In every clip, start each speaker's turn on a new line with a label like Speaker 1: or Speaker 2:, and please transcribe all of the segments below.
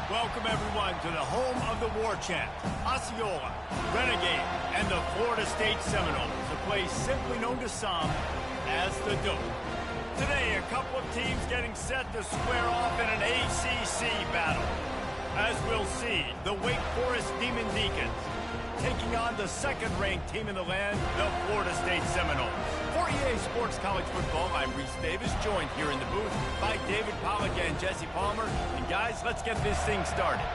Speaker 1: Welcome, everyone, to the home of the War Chant, Osceola, Renegade, and the Florida State Seminoles, a place simply known to some as the Dope. Today, a couple of teams getting set to square off in an ACC battle. As we'll see, the Wake Forest Demon Deacons taking on the second-ranked team in the land, the Florida State Seminoles. For EA Sports College Football, I'm Reese Davis, joined here in the booth by David Pollack and Jesse Palmer. And guys, let's get this thing started.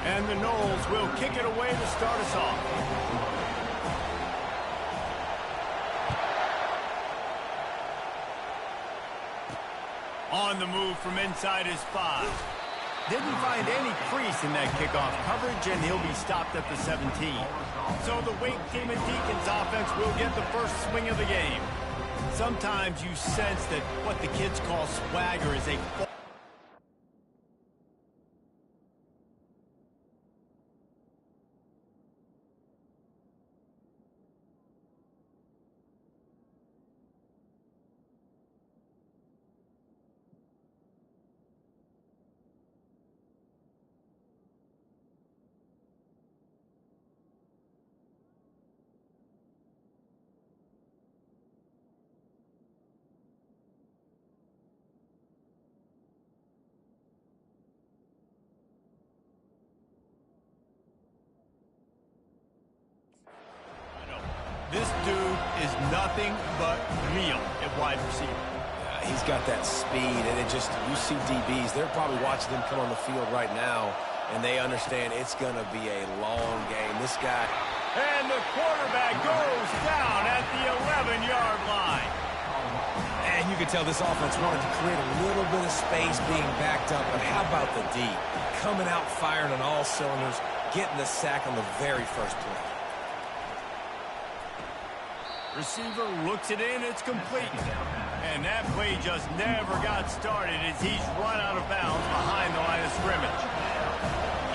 Speaker 1: And the Noles will kick it away to start us off. On the move from inside his 5. Didn't find any crease in that kickoff coverage, and he'll be stopped at the 17. So the Wake Demon Deacons offense will get the first swing of the game. Sometimes you sense that what the kids call swagger is a This dude is nothing but real at wide receiver.
Speaker 2: He's got that speed, and you see DBs, they're probably watching him come on the field right now, and they understand it's going to be a long game. This guy...
Speaker 1: And the quarterback goes down at the 11-yard line.
Speaker 2: And you can tell this offense wanted to create a little bit of space being backed up, but how about the D? Coming out firing on all cylinders, getting the sack on the very first play.
Speaker 1: Receiver looks it in, it's complete. And that play just never got started as he's run out of bounds behind the line of scrimmage.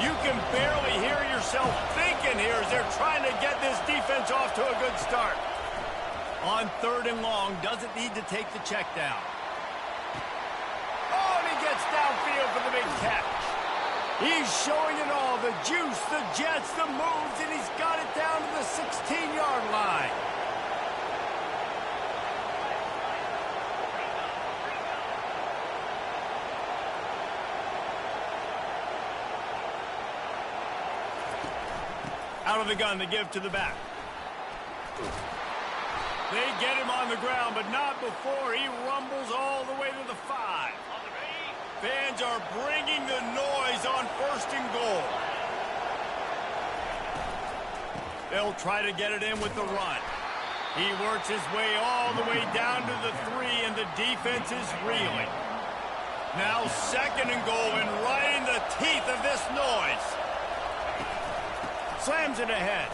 Speaker 1: You can barely hear yourself thinking here as they're trying to get this defense off to a good start. On 3rd and long, doesn't need to take the check down. Oh, and he gets downfield for the big catch. He's showing it all, the juice, the jets, the moves, and he's got it down to the 16-yard line. Out of the gun to give to the back. They get him on the ground, but not before he rumbles all the way to the 5. Fans are bringing the noise on 1st and goal. They'll try to get it in with the run. He works his way all the way down to the 3, and the defense is reeling. Now 2nd and goal, and right in the teeth of this noise. Slams it ahead.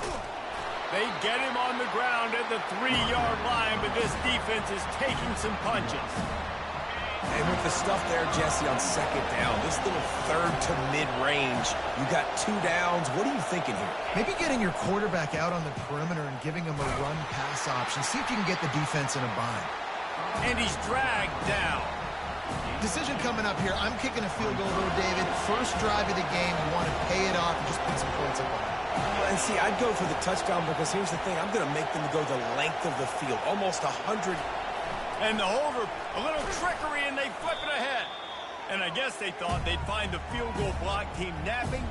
Speaker 1: They get him on the ground at the 3-yard line, but this defense is taking some punches.
Speaker 2: And with the stuff there, Jesse, on 2nd down, this little 3rd to mid-range, you got 2 downs. What are you thinking here?
Speaker 3: Maybe getting your quarterback out on the perimeter and giving him a run-pass option. See if you can get the defense in a bind.
Speaker 1: And he's dragged down.
Speaker 3: Decision coming up here. I'm kicking a field goal, though, David. First drive of the game, you want to pay it off and just put some points up on it.
Speaker 2: And see, I'd go for the touchdown because here's the thing. I'm going to make them go the length of the field, almost 100.
Speaker 1: And the holder, a little trickery, and they flip it ahead. And I guess they thought they'd find the field goal block team napping.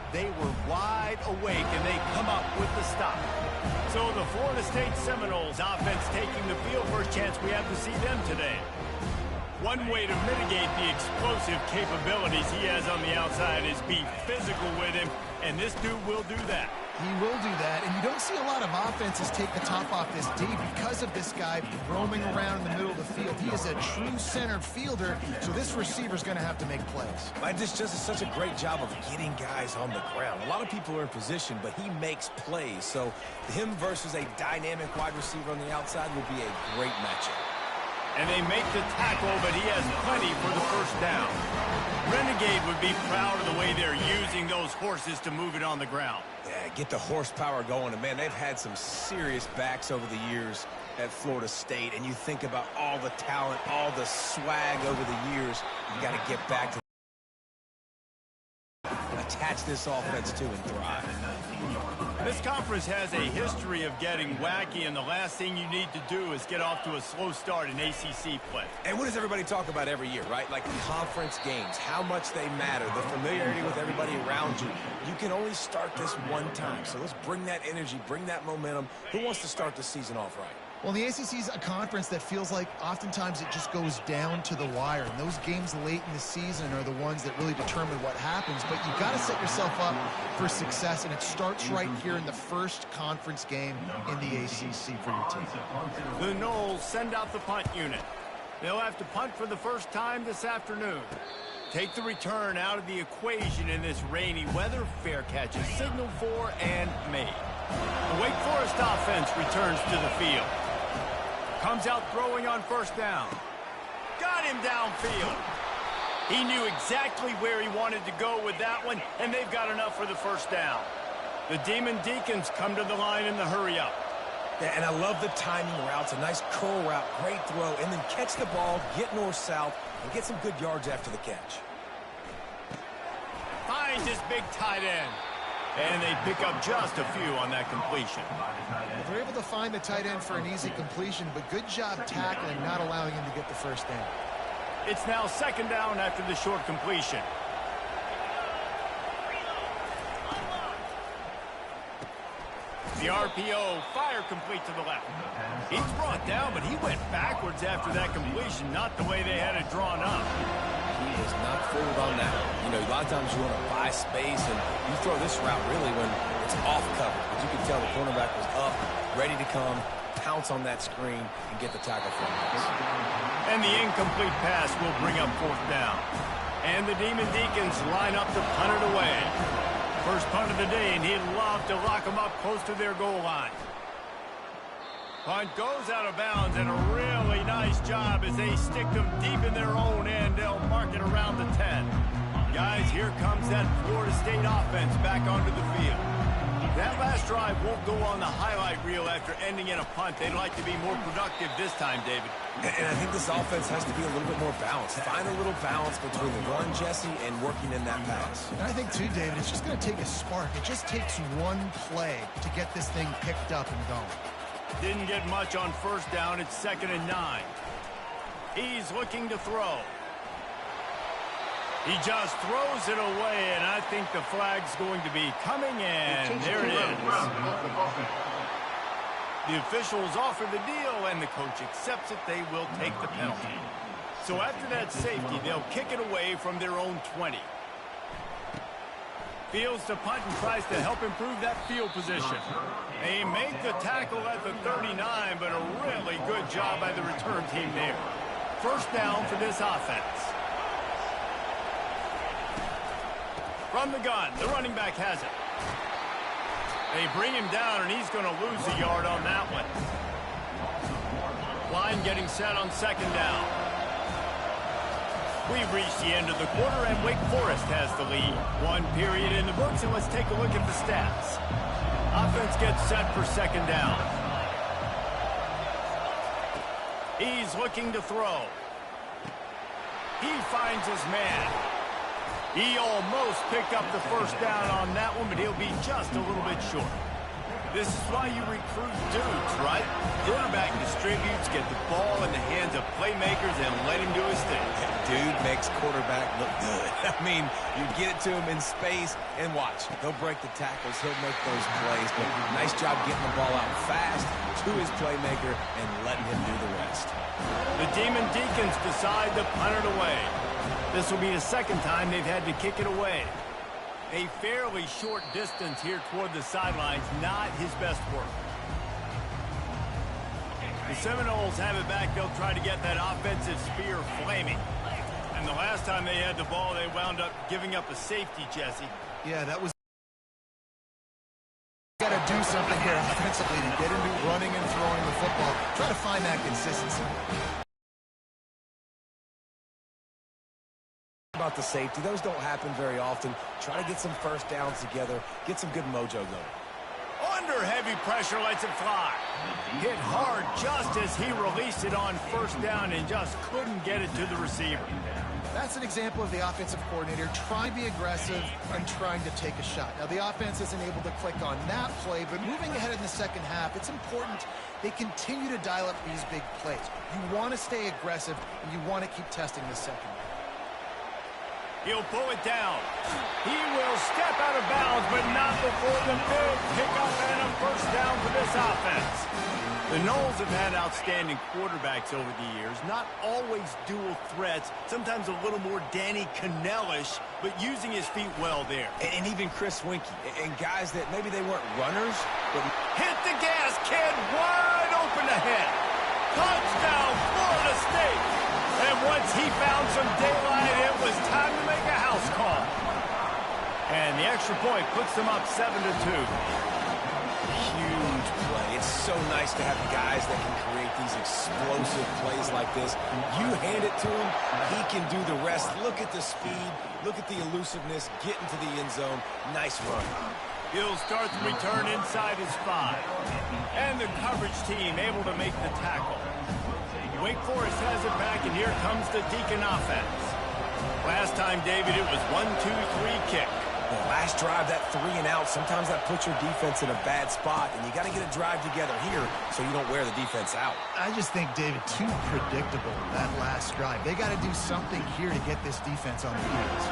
Speaker 1: They were wide awake, and they come up with the stop. So the Florida State Seminoles offense taking the field. First chance we have to see them today. One way to mitigate the explosive capabilities he has on the outside is be physical with him, and this dude will do that.
Speaker 3: He will do that, and you don't see a lot of offenses take the top off this D because of this guy roaming around in the middle of the field. He is a true center fielder, so this receiver's going to have to make plays.
Speaker 2: This just is such a great job of getting guys on the ground. A lot of people are in position, but he makes plays. So him versus a dynamic wide receiver on the outside will be a great matchup.
Speaker 1: And they make the tackle, but he has plenty for the first down. Renegade would be proud of the way they're using those horses to move it on the ground.
Speaker 2: Yeah, get the horsepower going. And, man, they've had some serious backs over the years at Florida State. And you think about all the talent, all the swag over the years. You got to get back to attach this offense to and thrive.
Speaker 1: This conference has a history of getting wacky, and the last thing you need to do is get off to a slow start in ACC play.
Speaker 2: And what does everybody talk about every year, right? Like conference games, how much they matter, the familiarity with everybody around you. You can only start this one time, so let's bring that energy, bring that momentum. Who wants to start the season off right?
Speaker 3: Well, the ACC is a conference that feels like oftentimes it just goes down to the wire. And those games late in the season are the ones that really determine what happens. But you've got to set yourself up for success, and it starts right here in the first conference game in the ACC for your team.
Speaker 1: The Noles send out the punt unit. They'll have to punt for the first time this afternoon. Take the return out of the equation in this rainy weather. Fair catch is signaled for and made. The Wake Forest offense returns to the field. Comes out throwing on first down. Got him downfield. He knew exactly where he wanted to go with that one, and they've got enough for the first down. The Demon Deacons come to the line in the hurry-up.
Speaker 2: Yeah, and I love the timing routes, a nice curl route, great throw, and then catch the ball, get north-south, and get some good yards after the catch.
Speaker 1: Finds his big tight end. And they pick up just a few on that completion.
Speaker 3: They're able to find the tight end for an easy completion, but good job tackling, not allowing him to get the first down.
Speaker 1: It's now second down after the short completion. The RPO, fire complete to the left. He's brought down, but he went backwards after that completion, not the way they had it drawn up.
Speaker 2: He is not fooled on that. You know, a lot of times you want to buy space, and you throw this route really when it's off cover. But you can tell the cornerback was up, ready to come, pounce on that screen, and get the tackle for him.
Speaker 1: And the incomplete pass will bring up fourth down. And the Demon Deacons line up to punt it away. First punt of the day, and he'd love to lock them up close to their goal line. Punt goes out of bounds, and a really nice job as they stick them deep in their own end. They'll mark it around the 10. Guys, here comes that Florida State offense back onto the field. That last drive won't go on the highlight reel after ending in a punt. They'd like to be more productive this time, David.
Speaker 2: And I think this offense has to be a little bit more balanced. Find a little balance between the run, Jesse, and working in that pass.
Speaker 3: And I think, too, David, it's just going to take a spark. It just takes one play to get this thing picked up and going.
Speaker 1: Didn't get much on first down. It's 2nd and 9. He's looking to throw. He just throws it away, and I think the flag's going to be coming, and there it is. The officials offer the deal, and the coach accepts it. They will take the penalty. So after that safety, they'll kick it away from their own 20. Fields to punt and tries to help improve that field position. They make the tackle at the 39, but a really good job by the return team there. First down for this offense. From the gun, the running back has it. They bring him down, and he's going to lose a yard on that one. Line getting set on second down. We've reached the end of the quarter, and Wake Forest has the lead. One period in the books, and let's take a look at the stats. Offense gets set for second down. He's looking to throw. He finds his man. He almost picked up the first down on that one, but he'll be just a little bit short. This is why you recruit dudes, right? Quarterback distributes, get the ball in the hands of playmakers, and let him do his thing.
Speaker 2: Dude makes quarterback look good. I mean, you get it to him in space, and watch. He'll break the tackles. He'll make those plays. But nice job getting the ball out fast to his playmaker and letting him do the rest.
Speaker 1: The Demon Deacons decide to punt it away. This will be the second time they've had to kick it away. A fairly short distance here toward the sidelines, not his best work. The Seminoles have it back. They'll try to get that offensive spear flaming. And the last time they had the ball, they wound up giving up a safety, Jesse.
Speaker 3: Yeah, that was... Got to do something here offensively to get into running and throwing the football. Try to find that consistency.
Speaker 2: about the safety. Those don't happen very often. Try to get some first downs together, get some good mojo going.
Speaker 1: Under heavy pressure, lets it fly. Hit hard just as he released it on first down and just couldn't get it to the receiver.
Speaker 3: That's an example of the offensive coordinator trying to be aggressive and trying to take a shot. Now, the offense isn't able to click on that play, but moving ahead in the second half, it's important they continue to dial up these big plays. You want to stay aggressive, and you want to keep testing the second.
Speaker 1: He'll pull it down. He will step out of bounds, but not before the big pickup and a first down for this offense. The Noles have had outstanding quarterbacks over the years, not always dual threats, sometimes a little more Danny Cannell-ish, but using his feet well there.
Speaker 2: And even Chris Winkie, and guys that maybe they weren't runners, but
Speaker 1: hit the gas, kid, wide open ahead. Touchdown, Florida State. And once he found some daylight, it was time to make a house call. And the extra point puts them up 7-2.
Speaker 2: Huge play. It's so nice to have guys that can create these explosive plays like this. You hand it to him, he can do the rest. Look at the speed, look at the elusiveness, get into the end zone. Nice run.
Speaker 1: He'll start the return inside his 5. And the coverage team able to make the tackle. Wake Forest has it back, and here comes the Deacon offense. Last time, David, it was 1-2-3 kick.
Speaker 2: The last drive, that 3 and out, sometimes that puts your defense in a bad spot, and you got to get a drive together here so you don't wear the defense out.
Speaker 3: I just think, David, too predictable, that last drive. They got to do something here to get this defense on the heels.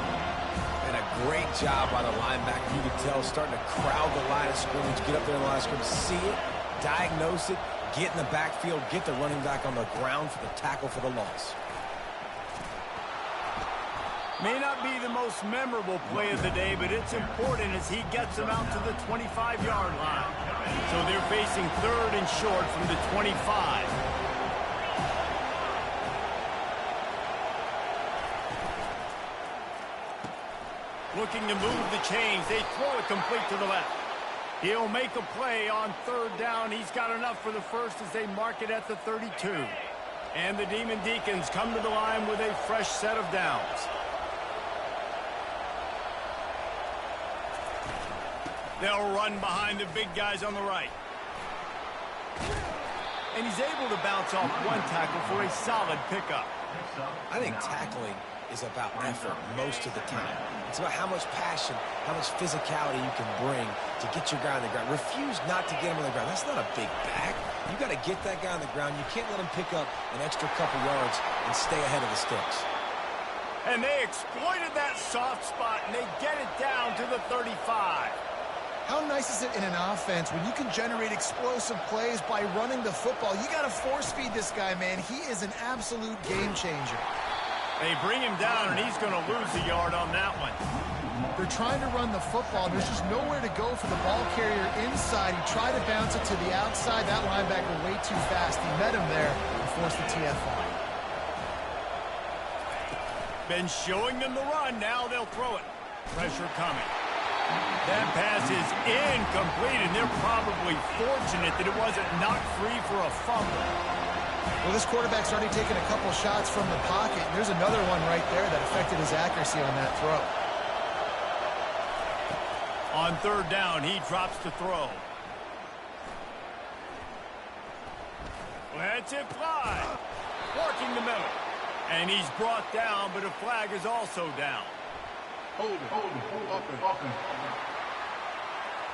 Speaker 2: And a great job by the linebacker. You could tell starting to crowd the line of scrimmage, get up there in the line of scrimmage, see it, diagnose it, get in the backfield, get the running back on the ground for the tackle for the loss.
Speaker 1: May not be the most memorable play of the day, but it's important as he gets them out to the 25-yard line. So they're facing 3rd and short from the 25. Looking to move the chains. They throw it complete to the left. He'll make a play on 3rd down. He's got enough for the first as they mark it at the 32. And the Demon Deacons come to the line with a fresh set of downs. They'll run behind the big guys on the right. And he's able to bounce off one tackle for a solid pickup.
Speaker 2: I think tackling is about effort most of the time. It's about how much passion, how much physicality you can bring to get your guy on the ground. Refuse not to get him on the ground. That's not a big back. You got to get that guy on the ground. You can't let him pick up an extra couple yards and stay ahead of the sticks.
Speaker 1: And they exploited that soft spot, and they get it down to the 35.
Speaker 3: How nice is it in an offense when you can generate explosive plays by running the football? You got to force-feed this guy, man. He is an absolute game changer.
Speaker 1: They bring him down, and he's going to lose a yard on that one.
Speaker 3: They're trying to run the football. There's just nowhere to go for the ball carrier inside. He tried to bounce it to the outside. That linebacker way too fast. He met him there and forced the TFI.
Speaker 1: Been showing them the run. Now they'll throw it. Pressure coming. That pass is incomplete, and they're probably fortunate that it wasn't knocked free for a fumble.
Speaker 3: Well, this quarterback's already taken a couple shots from the pocket, and there's another one right there that affected his accuracy on that throw.
Speaker 1: On 3rd down, he drops the throw. Lets it fly. Working the middle. And he's brought down, but a flag is also down.
Speaker 4: Hold it.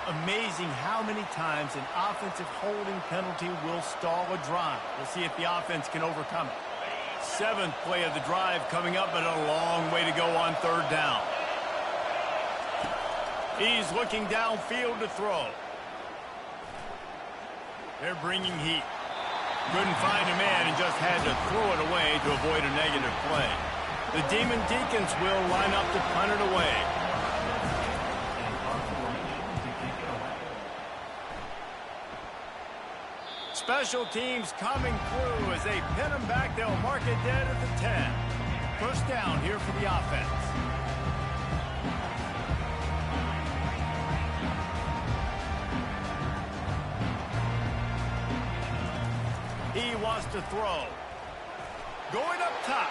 Speaker 1: Amazing how many times an offensive holding penalty will stall a drive. We'll see if the offense can overcome it. 7th play of the drive coming up, but a long way to go on 3rd down. He's looking downfield to throw. They're bringing heat. Couldn't find a man and just had to throw it away to avoid a negative play. The Demon Deacons will line up to punt it away. Special teams coming through as they pin them back. They'll mark it dead at the 10. First down here for the offense. He wants to throw. Going up top.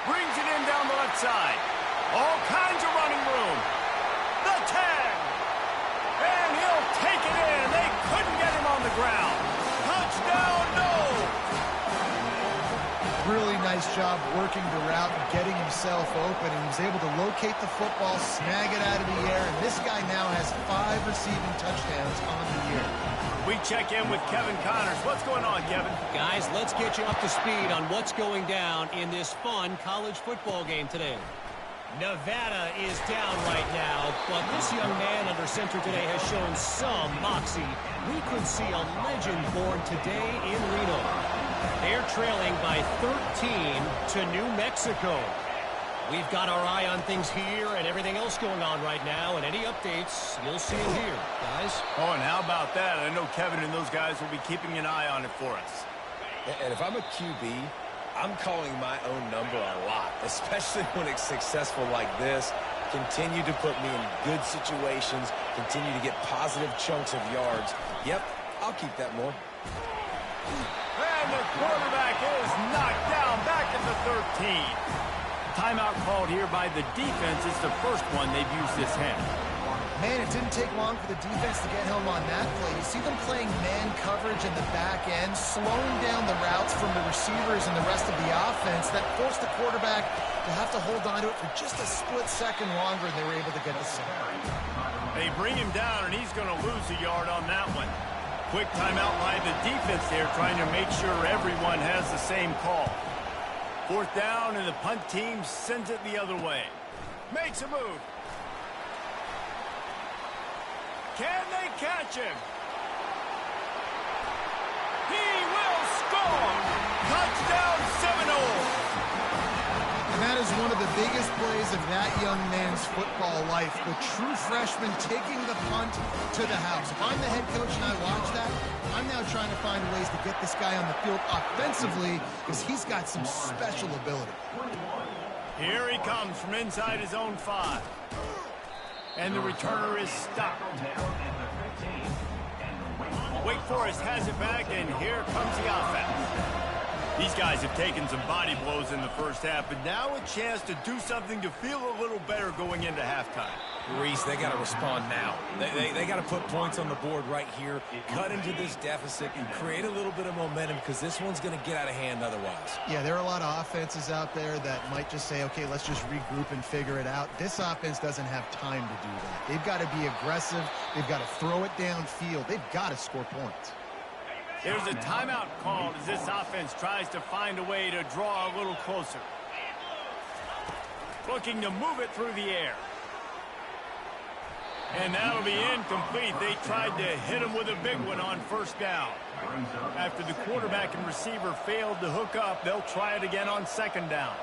Speaker 1: Brings it in down the left side. All kinds of running room. The tag. And he'll take it in. They couldn't get him on the ground. Touchdown, no.
Speaker 3: Really nice job working the route and getting himself open, and he was able to locate the football, snag it out of the air, and this guy now has 5 receiving touchdowns on the year.
Speaker 1: We check in with Kevin Connors. What's going on, Kevin?
Speaker 5: Guys, let's get you up to speed on what's going down in this fun college football game today. Nevada is down right now, but this young man under center today has shown some moxie. We could see a legend born today in Reno. They're trailing by 13 to New Mexico. We've got our eye on things here and everything else going on right now, and any updates, you'll see them here, guys.
Speaker 1: Oh, and how about that? I know Kevin and those guys will be keeping an eye on it for us.
Speaker 2: And if I'm a QB, I'm calling my own number a lot, especially when it's successful like this. Continue to put me in good situations, continue to get positive chunks of yards. Yep, I'll keep that more.
Speaker 1: And the quarterback is knocked down back at the 13. Timeout called here by the defense. It's the first one they've used this hand.
Speaker 3: Man, it didn't take long for the defense to get home on that play. You see them playing man coverage in the back end, slowing down the routes from the receivers and the rest of the offense. That forced the quarterback to have to hold on to it for just a split second longer, and they were able to get the sack.
Speaker 1: They bring him down, and he's going to lose a yard on that one. Quick timeout by the defense there, trying to make sure everyone has the same call. 4th down, and the punt team sends it the other way. Makes a move. Can they catch him? He will score! Touchdown Seminoles!
Speaker 3: And that is one of the biggest plays of that young man's football life. The true freshman taking the punt to the house. If I'm the head coach and I watch that, I'm now trying to find ways to get this guy on the field offensively because he's got some special ability.
Speaker 1: Here he comes from inside his own 5. And the returner is stopped. Wake Forest has it back, and here comes the offense. These guys have taken some body blows in the first half, but now a chance to do something to feel a little better going into halftime.
Speaker 2: Reese, they got to respond now. They got to put points on the board right here, cut into this deficit, and create a little bit of momentum because this one's going to get out of hand otherwise.
Speaker 3: Yeah, there are a lot of offenses out there that might just say, okay, let's just regroup and figure it out. This offense doesn't have time to do that. They've got to be aggressive. They've got to throw it downfield. They've got to score points.
Speaker 1: There's a timeout called as this offense tries to find a way to draw a little closer. Looking to move it through the air. And that'll be incomplete. They tried to hit him with a big one on 1st down. After the quarterback and receiver failed to hook up, they'll try it again on 2nd down.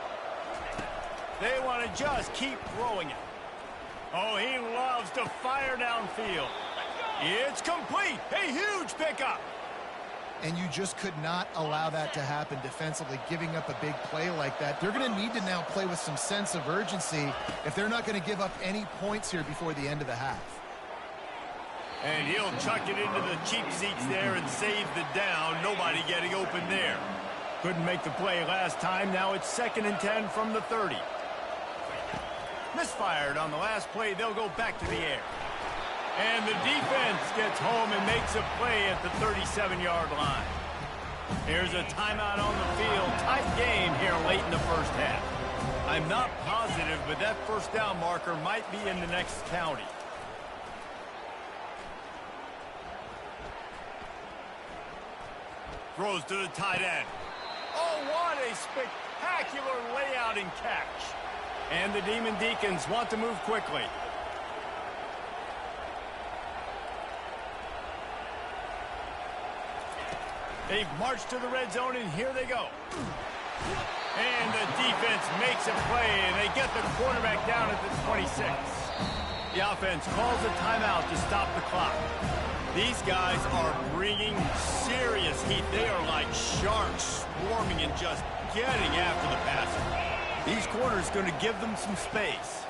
Speaker 1: They want to just keep throwing it. Oh, he loves to fire downfield. It's complete. A huge pickup.
Speaker 3: And you just could not allow that to happen defensively, giving up a big play like that. They're going to need to now play with some sense of urgency if they're not going to give up any points here before the end of the half.
Speaker 1: And he'll chuck it into the cheap seats there and save the down. Nobody getting open there. Couldn't make the play last time. Now it's 2nd and 10 from the 30. Misfired on the last play. They'll go back to the air. And the defense gets home and makes a play at the 37-yard line. Here's a timeout on the field. Tight game here late in the first half. I'm not positive, but that 1st down marker might be in the next county. Throws to the tight end. Oh, what a spectacular layout and catch. And the Demon Deacons want to move quickly. They've marched to the red zone, and here they go. And the defense makes a play, and they get the quarterback down at the 26. The offense calls a timeout to stop the clock. These guys are bringing serious heat. They are like sharks swarming and just getting after the passer. These corners going to give them some space.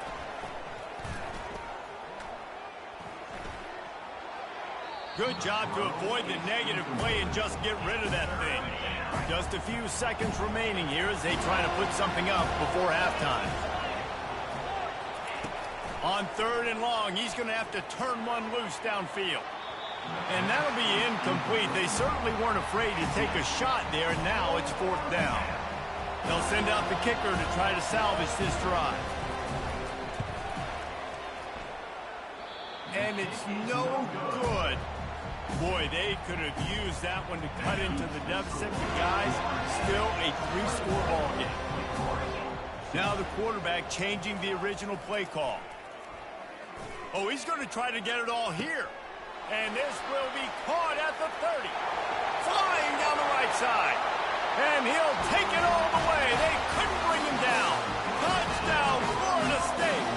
Speaker 1: Good job to avoid the negative play and just get rid of that thing. Just a few seconds remaining here as they try to put something up before halftime. On 3rd and long, he's going to have to turn one loose downfield. And that'll be incomplete. They certainly weren't afraid to take a shot there, and now it's 4th down. They'll send out the kicker to try to salvage this drive. And it's no good. Boy, they could have used that one to cut into the deficit, but guys, still a 3-score ball game. Now the quarterback changing the original play call. Oh, he's going to try to get it all here. And this will be caught at the 30. Flying down the right side. And he'll take it all the way. They couldn't bring him down. Touchdown, Florida State.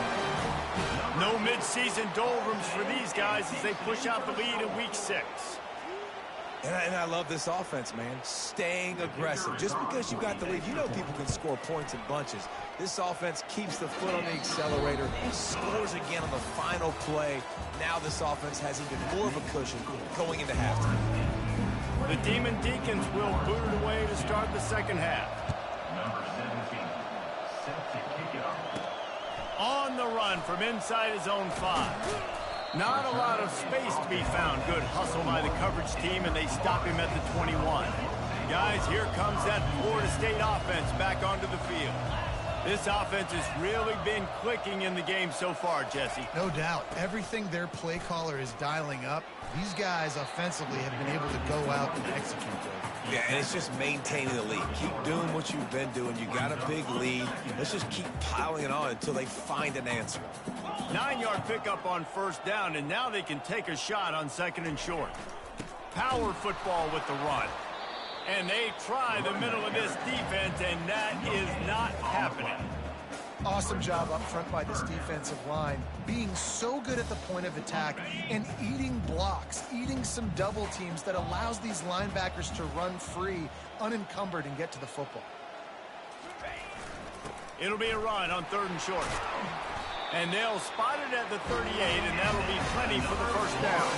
Speaker 1: No midseason doldrums for these guys as they push out the lead in Week 6.
Speaker 2: And I love this offense, man. Staying aggressive. Just because you got the lead, you know people can score points in bunches. This offense keeps the foot on the accelerator, scores again on the final play. Now this offense has even more of a cushion going into halftime.
Speaker 1: The Demon Deacons will boot it away to start the second half.
Speaker 4: Number 17, set to kick it off.
Speaker 1: On the run from inside his own 5. Not a lot of space to be found. Good hustle by the coverage team, and they stop him at the 21. Guys, here comes that Florida State offense back onto the field. This offense has really been clicking in the game so far, Jesse.
Speaker 3: No doubt. Everything their play caller is dialing up, these guys offensively have been able to go out and execute.
Speaker 2: Yeah, and it's just maintaining the lead. Keep doing what you've been doing. You got a big lead. Let's just keep piling it on until they find an answer.
Speaker 1: 9-yard pickup on 1st down, and now they can take a shot on 2nd and short. Power football with the run. And they try the middle of this defense, and that is not happening.
Speaker 3: Awesome job up front by this defensive line, being so good at the point of attack and eating blocks, eating some double teams that allows these linebackers to run free, unencumbered, and get to the football.
Speaker 1: It'll be a run on 3rd and short. And they'll spot it at the 38, and that'll be plenty for the 1st down.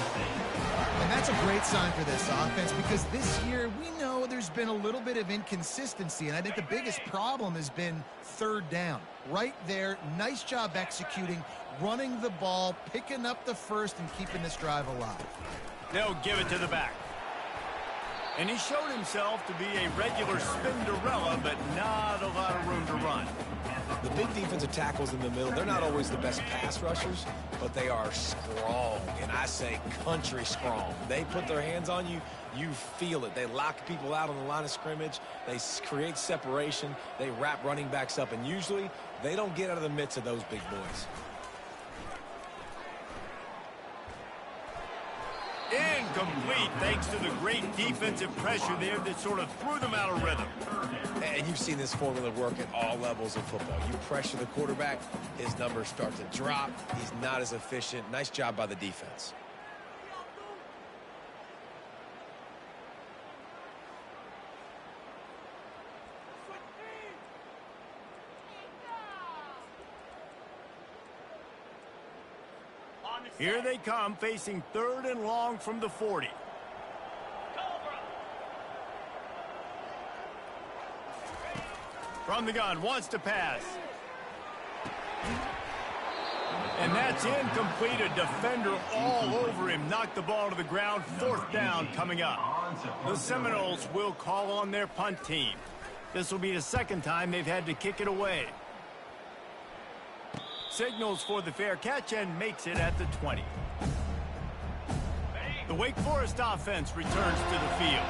Speaker 3: And that's a great sign for this offense because this year we know there's been a little bit of inconsistency, and I think the biggest problem has been 3rd down. Right there, nice job executing, running the ball, picking up the 1st, and keeping this drive alive.
Speaker 1: They'll give it to the back. And he showed himself to be a regular Spinderella, but not a lot of room to run.
Speaker 2: The big defensive tackles in the middle, they're not always the best pass rushers, but they are strong, and I say country strong. They put their hands on you, you feel it. They lock people out on the line of scrimmage. They create separation. They wrap running backs up, and usually they don't get out of the midst of those big boys.
Speaker 1: Incomplete, thanks to the great defensive pressure there that sort of threw them out of rhythm.
Speaker 2: And you've seen this formula work at all levels of football. You pressure the quarterback, his numbers start to drop. He's not as efficient. Nice job by the defense.
Speaker 1: Here they come, facing 3rd and long from the 40. From the gun, wants to pass. And that's incomplete. A defender all over him. Knocked the ball to the ground. 4th down coming up. The Seminoles will call on their punt team. This will be the 2nd time they've had to kick it away. Signals for the fair catch and makes it at the 20. The Wake Forest offense returns to the field.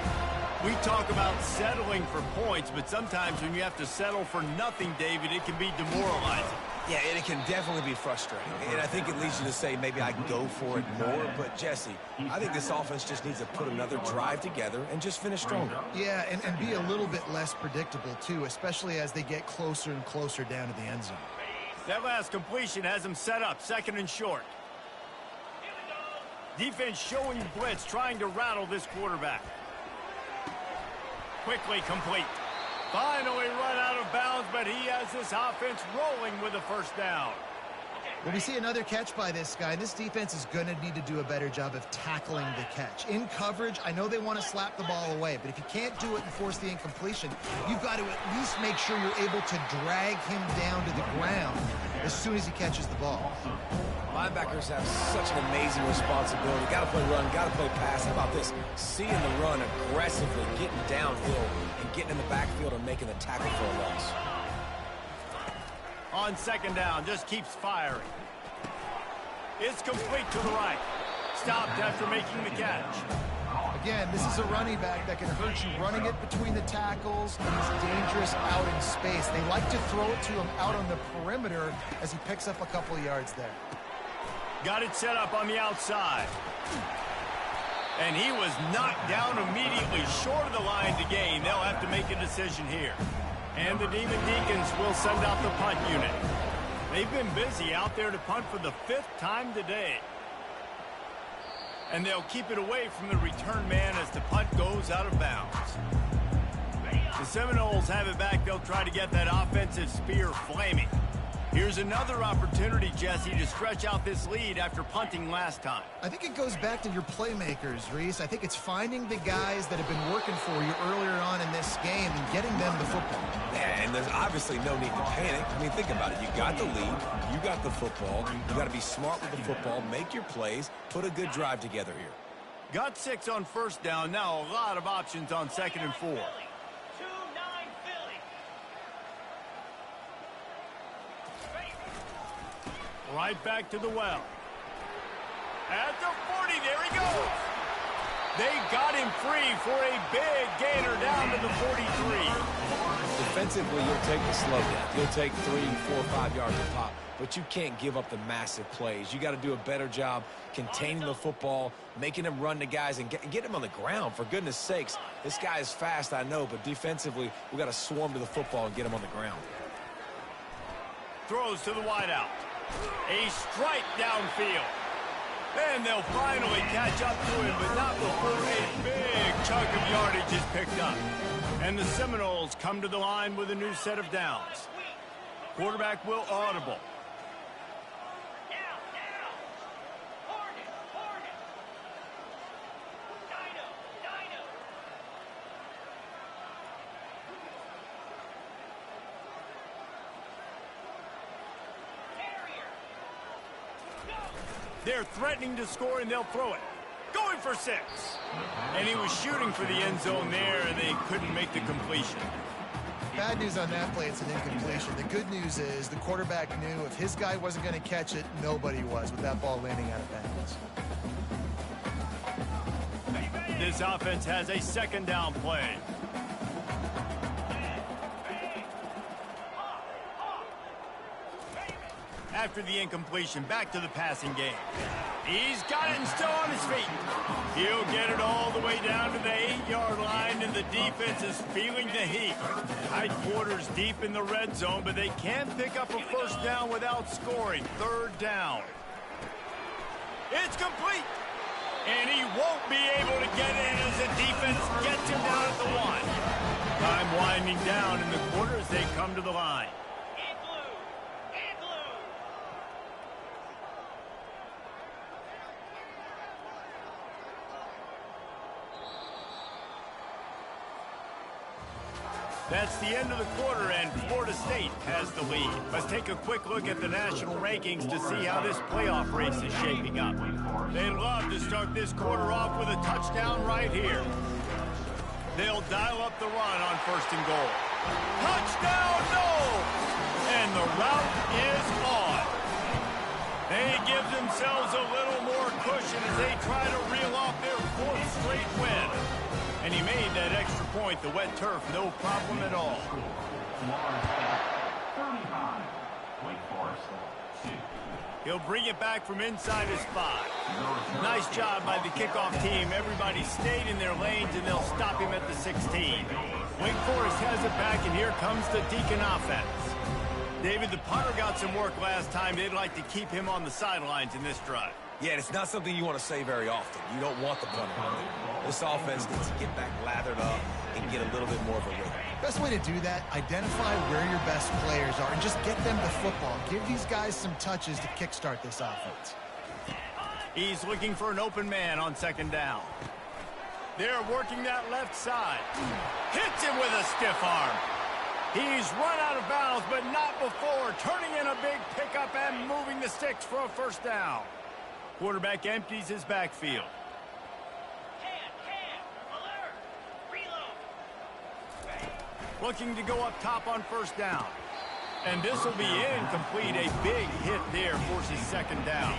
Speaker 1: We talk about settling for points, but sometimes when you have to settle for nothing, David, it can be demoralizing.
Speaker 2: Yeah, and it can definitely be frustrating. And I think it leads you to say maybe I can go for it more. But, Jesse, I think this offense just needs to put another drive together and just finish stronger.
Speaker 3: Yeah, and be a little bit less predictable, too, especially as they get closer and closer down to the end zone.
Speaker 1: That last completion has him set up, 2nd and short. Defense showing blitz, trying to rattle this quarterback. Quickly complete. Finally run out of bounds, but he has this offense rolling with a 1st down.
Speaker 3: Well, we see another catch by this guy. This defense is going to need to do a better job of tackling the catch. In coverage, I know they want to slap the ball away, but if you can't do it and force the incompletion, you've got to at least make sure you're able to drag him down to the ground as soon as he catches the ball.
Speaker 2: Linebackers have such an amazing responsibility. Got to play run, got to play pass. How about this? Seeing the run aggressively, getting downhill, and getting in the backfield and making the tackle for a loss.
Speaker 1: On second down, just keeps firing. It's complete to the right. Stopped after making the catch.
Speaker 3: Again, this is a running back that can hurt you running it between the tackles, and he's dangerous out in space. They like to throw it to him out on the perimeter as he picks up a couple of yards there.
Speaker 1: Got it set up on the outside. And he was knocked down immediately short of the line to gain. They'll have to make a decision here. And the Demon Deacons will send out the punt unit. They've been busy out there to punt for the 5th time today. And they'll keep it away from the return man as the punt goes out of bounds. The Seminoles have it back. They'll try to get that offensive spear flaming. Here's another opportunity, Jesse, to stretch out this lead after punting last time.
Speaker 3: I think it goes back to your playmakers, Reese. I think it's finding the guys that have been working for you earlier on in this game and getting them the football.
Speaker 2: Yeah, and there's obviously no need to panic. I mean, think about it. You got the lead. You got the football. You got to be smart with the football. Make your plays. Put a good drive together here.
Speaker 1: Got 6 on first down. Now a lot of options on 2nd and 4. Right back to the well. At the 40, there he goes. They got him free for a big gainer down to the 43.
Speaker 2: Defensively, you'll take the slow down. You'll take 3, 4, 5 yards a pop, but you can't give up the massive plays. You got to do a better job containing the football, making them run to guys, and get him on the ground. For goodness sakes, this guy is fast, I know, but defensively, we got to swarm to the football and get him on the ground.
Speaker 1: Throws to the wideout. A strike downfield. And they'll finally catch up to him, but not before a big chunk of yardage is picked up. And the Seminoles come to the line with a new set of downs. Quarterback will audible. They're threatening to score, and they'll throw it. Going for 6. And he was shooting for the end zone there, and they couldn't make the completion.
Speaker 3: Bad news on that play, it's an incompletion. The good news is the quarterback knew if his guy wasn't going to catch it, nobody was with that ball landing out of bounds.
Speaker 1: This offense has a 2nd down play. After the incompletion, back to the passing game. He's got it and still on his feet. He'll get it all the way down to the 8-yard line, and the defense is feeling the heat. Tight quarters deep in the red zone, but they can't pick up a first down without scoring. 3rd down. It's complete. And he won't be able to get in as the defense gets him down at the 1. Time winding down in the quarter as they come to the line. That's the end of the quarter, and Florida State has the lead. Let's take a quick look at the national rankings to see how this playoff race is shaping up. They'd love to start this quarter off with a touchdown right here. They'll dial up the run on 1st and goal. Touchdown, no! And the route is on. They give themselves a little more cushion as they try to reel off their 4th straight win. And he made that extra point, the wet turf, no problem at all. He'll bring it back from inside his 5. Nice job by the kickoff team. Everybody stayed in their lanes, and they'll stop him at the 16. Wake Forest has it back, and here comes the Deacon offense. David, the punter got some work last time. They'd like to keep him on the sidelines in this drive.
Speaker 2: Yeah, it's not something you want to say very often. You don't want the punter. This offense needs to get back lathered up and get a little bit more of a rhythm.
Speaker 3: Best way to do that, identify where your best players are and just get them the football. Give these guys some touches to kickstart this offense.
Speaker 1: He's looking for an open man on second down. They're working that left side. Hits him with a stiff arm. He's run out of bounds, but not before turning in a big pickup and moving the sticks for a first down. Quarterback empties his backfield. Looking to go up top on first down. And this will be incomplete. A big hit there forces second down.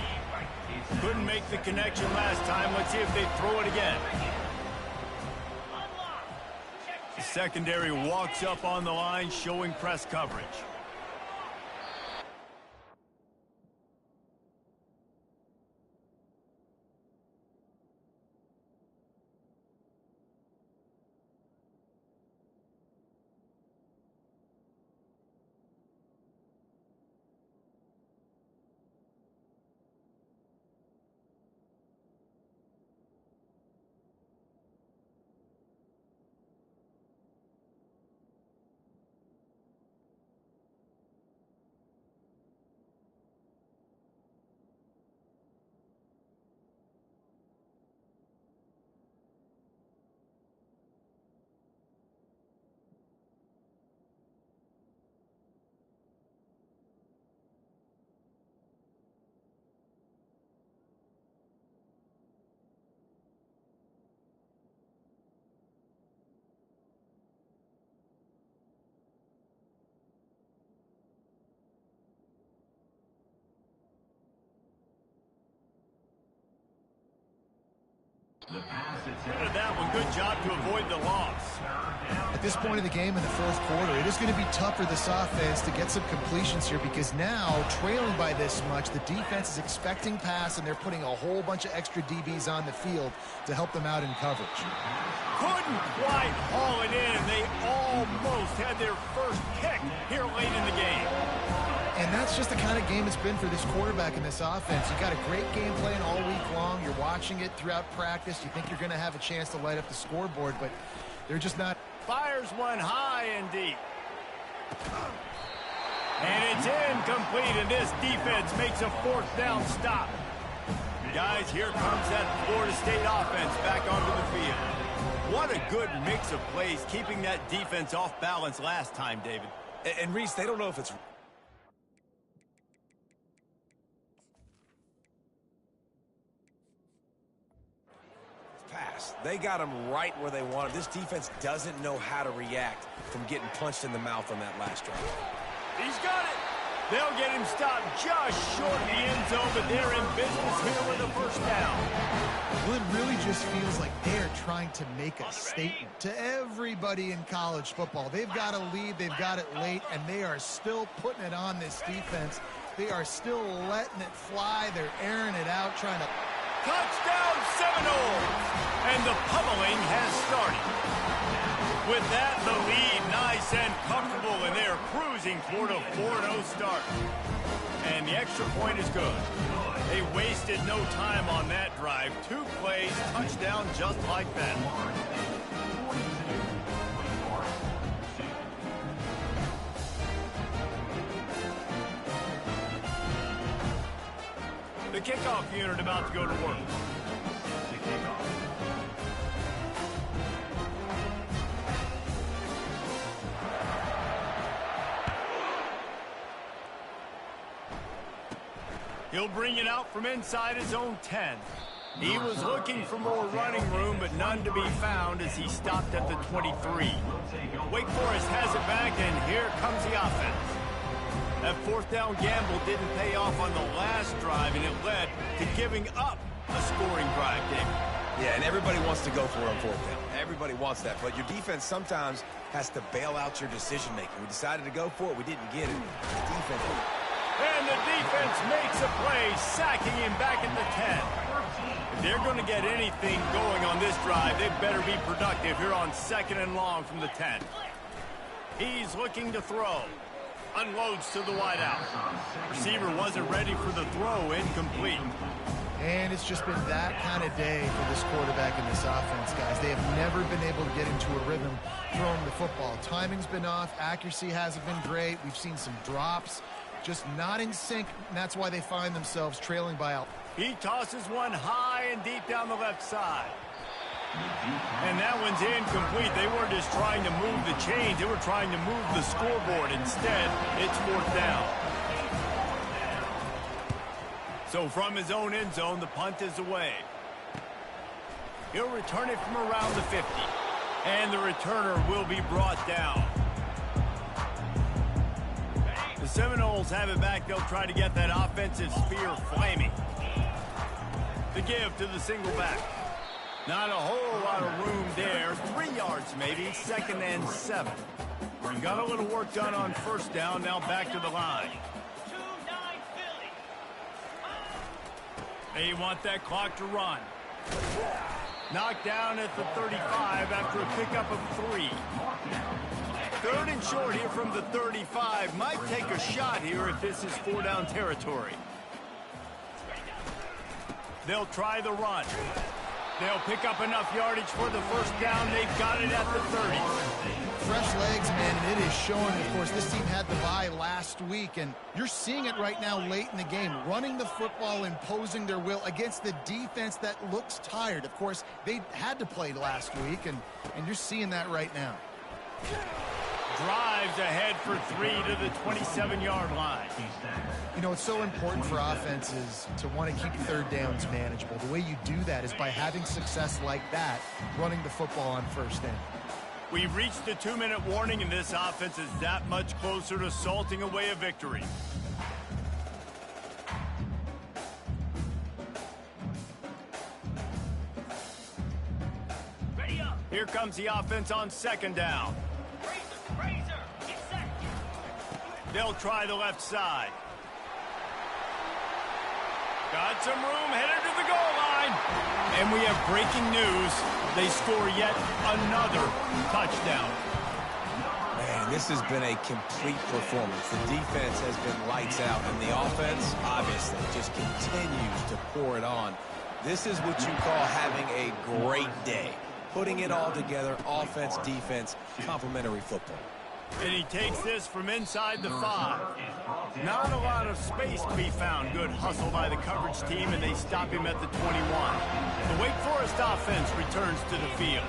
Speaker 1: Couldn't make the connection last time. Let's see if they throw it again. The secondary walks up on the line, showing press coverage. Good at that one. Good job to avoid the loss.
Speaker 3: At this point in the game in the fourth quarter, it is going to be tough for this offense to get some completions here because now, trailing by this much, the defense is expecting pass, and they're putting a whole bunch of extra DBs on the field to help them out in coverage.
Speaker 1: Couldn't quite haul it in. They almost had their first kick here late in the game.
Speaker 3: And that's just the kind of game it's been for this quarterback in this offense. You got a great game plan all week long. You're watching it throughout practice. You think you're going to have a chance to light up the scoreboard, but they're just not.
Speaker 1: Fires one high and deep. And it's incomplete, and this defense makes a fourth down stop. Guys, here comes that Florida State offense back onto the field. What a good mix of plays, keeping that defense off balance last time, David.
Speaker 2: And Reese, they don't know if it's pass. They got him right where they want him. This defense doesn't know how to react from getting punched in the mouth on that last drive.
Speaker 1: He's got it. They'll get him stopped just short of the end zone, but they're in business here with a first down.
Speaker 3: Well, it really just feels like they're trying to make a statement to everybody in college football. They've got a lead, they've got it late, and they are still putting it on this defense. They are still letting it fly. They're airing it out, trying to...
Speaker 1: Touchdown Seminoles! And the pummeling has started. With that, the lead nice and comfortable, and they're cruising toward a 4-0 start. And the extra point is good. They wasted no time on that drive. 2 plays, touchdown just like that. The kickoff unit about to go to work. He'll bring it out from inside his own 10. He was looking for more running room, but none to be found as he stopped at the 23. Wake Forest has it back, and here comes the offense. That fourth down gamble didn't pay off on the last drive, and it led to giving up a scoring drive, David.
Speaker 2: Yeah, and everybody wants to go for it on fourth down. Everybody wants that, but your defense sometimes has to bail out your decision-making. We decided to go for it. We didn't get it. The defense.
Speaker 1: And the defense makes a play, sacking him back at the 10. If they're going to get anything going on this drive, they better be productive here on 2nd and long from the 10. He's looking to throw. Unloads to the wideout. Receiver wasn't ready for the throw, incomplete.
Speaker 3: And it's just been that kind of day for this quarterback and this offense, guys. They have never been able to get into a rhythm throwing the football. Timing's been off. Accuracy hasn't been great. We've seen some drops. Just not in sync, and that's why they find themselves trailing by out.
Speaker 1: He tosses one high and deep down the left side. And that one's incomplete. They weren't just trying to move the chains. They were trying to move the scoreboard. Instead, it's 4th down. So from his own end zone, the punt is away. He'll return it from around the 50. And the returner will be brought down. The Seminoles have it back. They'll try to get that offensive spear flaming. The give to the single back. Not a whole lot of room there. 3 yards maybe. 2nd and 7. Got a little work done on 1st down. Now back to the line. They want that clock to run. Knocked down at the 35 after a pickup of 3. 3rd and short here from the 35. Might take a shot here if this is 4-down territory. They'll try the run. They'll pick up enough yardage for the 1st down. They've got it at the 30.
Speaker 3: Fresh legs, man, and it is showing. Of course, this team had the bye last week, and you're seeing it right now late in the game. Running the football, imposing their will against the defense that looks tired. Of course, they had to play last week, and you're seeing that right now.
Speaker 1: Drives ahead for 3 to the 27-yard line.
Speaker 3: You know, it's so important for offenses to want to keep 3rd downs manageable. The way you do that is by having success like that, running the football on 1st down.
Speaker 1: We've reached the 2-minute warning, and this offense is that much closer to salting away a victory. Ready up. Here comes the offense on 2nd down. They'll try the left side. Got some room, headed to the goal line. And we have breaking news. They score yet another touchdown.
Speaker 2: Man, this has been a complete performance. The defense has been lights out, and the offense, obviously, just continues to pour it on. This is what you call having a great day. Putting it all together, offense, defense, complementary football.
Speaker 1: And he takes this from inside the 5. Not a lot of space to be found. Good hustle by the coverage team, and they stop him at the 21. The Wake Forest offense returns to the field.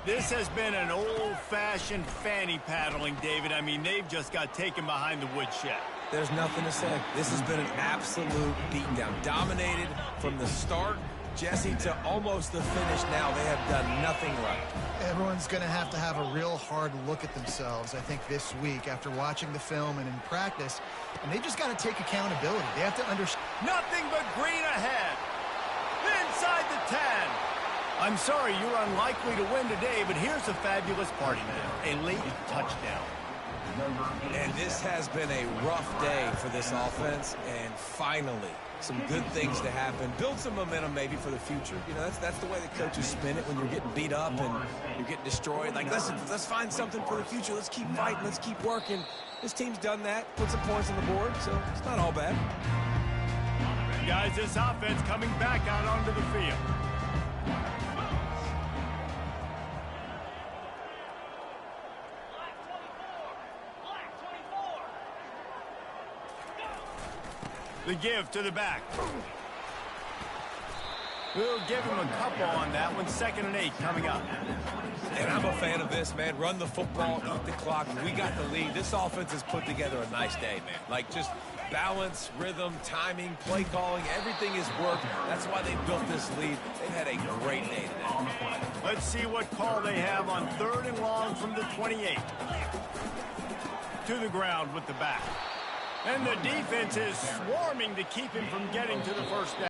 Speaker 1: This has been an old-fashioned fanny paddling, David. I mean, they've just got taken behind the woodshed.
Speaker 2: There's nothing to say. This has been an absolute beatdown. Dominated from the start, Jesse, to almost the finish now. They have done nothing right.
Speaker 3: Everyone's going to have a real hard look at themselves, I think, this week after watching the film and in practice. And they just got to take accountability. They have to understand.
Speaker 1: Nothing but green ahead. Inside the 10. I'm sorry, you're unlikely to win today, but here's a fabulous party man. A late touchdown.
Speaker 2: And this has been a rough day for this offense, and finally some good things to happen. Build some momentum maybe for the future. You know, that's the way the coaches spin it when you're getting beat up and you're getting destroyed. Like, listen, let's find something for the future. Let's keep fighting. Let's keep working. This team's done that. Put some points on the board, so it's not all bad.
Speaker 1: Guys, this offense coming back out onto the field. The give to the back. We'll give him a couple on that one. 2nd and 8 coming up.
Speaker 2: And I'm a fan of this, man. Run the football, eat the clock. We got the lead. This offense has put together a nice day, man. Like, just balance, rhythm, timing, play calling, everything has worked. That's why they built this lead. They've had a great day today.
Speaker 1: Let's see what call they have on 3rd and long from the 28. To the ground with the back. And the defense is swarming to keep him from getting to the 1st down.